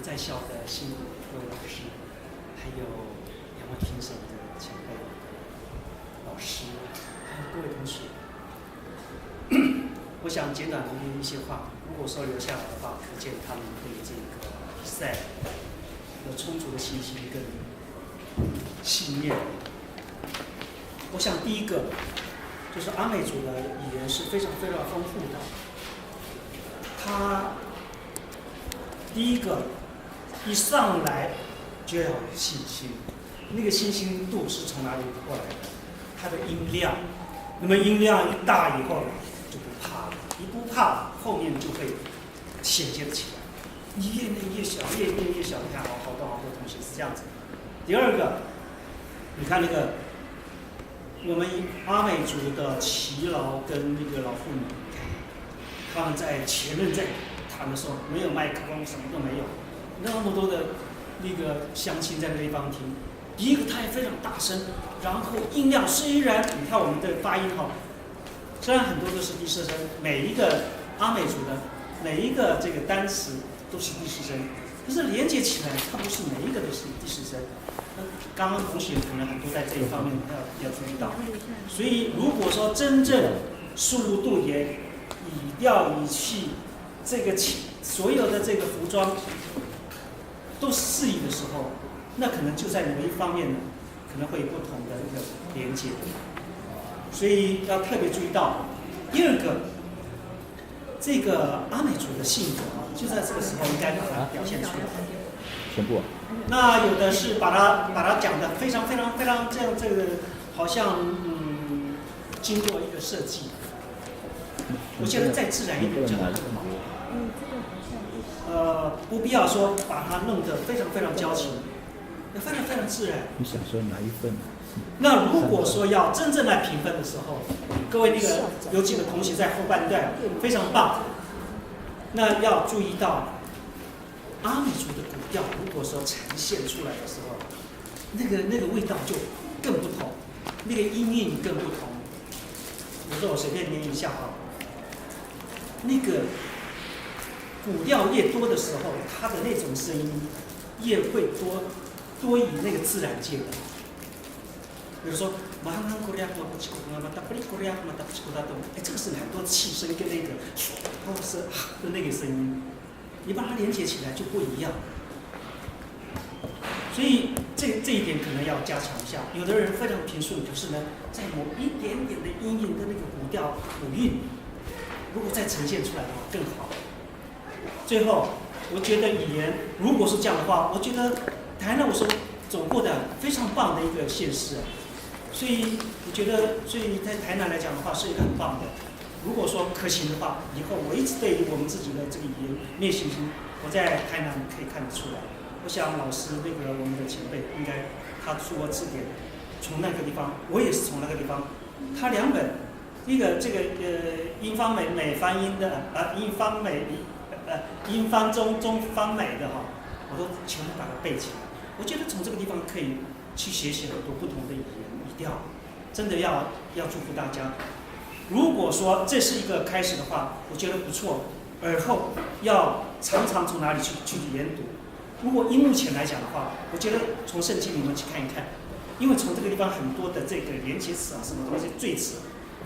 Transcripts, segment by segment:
在校的辛苦各位老师，还有两位评审的前辈老师，还有各位同学。我想简短的一些话，如果说留下来的话，可见他们对这个比赛有充足的信心跟信念。我想第一个就是阿美族的语言是非常非常丰富的，他第一个一上来就要有信心，那个信心度是从哪里过来的？它的音量，那么音量一大以后就不怕了，一不怕后面就会衔接起来。你越练越小，越练越小，你看好多同学是这样子。第二个，你看那个我们阿美族的耆老跟那个老妇女，他们在前面在谈的时候，没有麦克风，什么都没有，那么多的那个乡亲在那地方听。第一个他也非常大声，然后音量虽然你看我们的发音哈，虽然很多都是第四声，每一个阿美族的每一个这个单词都是第四声，可是连接起来，它不是每一个都是第四声。那刚刚同学可能很多在这一方面要注意到，所以如果说真正速度度也语调语气这个所有的这个服装都适宜的时候，那可能就在某一方面可能会有不同的一个连接，所以要特别注意到。第二个，这个阿美族的性格就在这个时候应该把它表现出来。全部。那有的是把它讲的非常这样，这个好像经过一个设计。我觉得再自然一点就好。不必要说把它弄得非常矫情，非常自然。你想说哪一份？那如果说要真正来评分的时候，各位那个有几个同学在后半段非常棒，那要注意到阿美族的古调，如果说呈现出来的时候，那个味道就更不同，那个音韵更不同。比如说我随便念一下哈，那个古调越多的时候，它的那种声音越会多以那个自然界的。比如说，这个是很多气声跟那个或是的那个声音，你把它连接起来就不一样。所以这一点可能要加强一下。有的人非常平顺，可是呢，在某一点点的音韵的那个古调古韵，如果再呈现出来的话更好。最后，我觉得语言如果是这样的话，我觉得台南我是走过的非常棒的一个县市。所以我觉得，所以在台南来讲的话，是一个很棒的。如果说可行的话，以后我一直对于我们自己的这个语言没有信心，我在台南可以看得出来。我想老师那个我们的前辈应该他出过字典，从那个地方，我也是从那个地方，他两本，一个这个英方美方音的英方美英方中方美的哈，我都全部把它背起来。我觉得从这个地方可以去学习很多不同的语言。真的要祝福大家。如果说这是一个开始的话，我觉得不错。而后要常常从哪里去研读。如果以目前来讲的话，我觉得从圣经里面去看一看，因为从这个地方很多的这个连接词啊，什么东西赘词，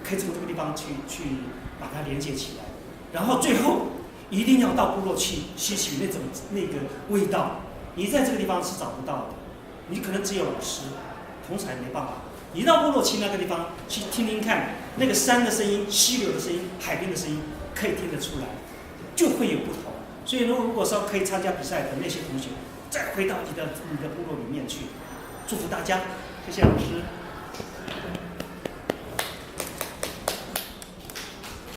可以从这个地方去把它连接起来。然后最后一定要到部落去吸取那个味道，你在这个地方是找不到的，你可能只有老师，同才没办法。你到部落去那个地方去听听看，那个山的声音、溪流的声音、海边的声音，可以听得出来，就会有不同。所以如果说可以参加比赛的那些同学，再回到你的部落里面去，祝福大家，谢谢老师。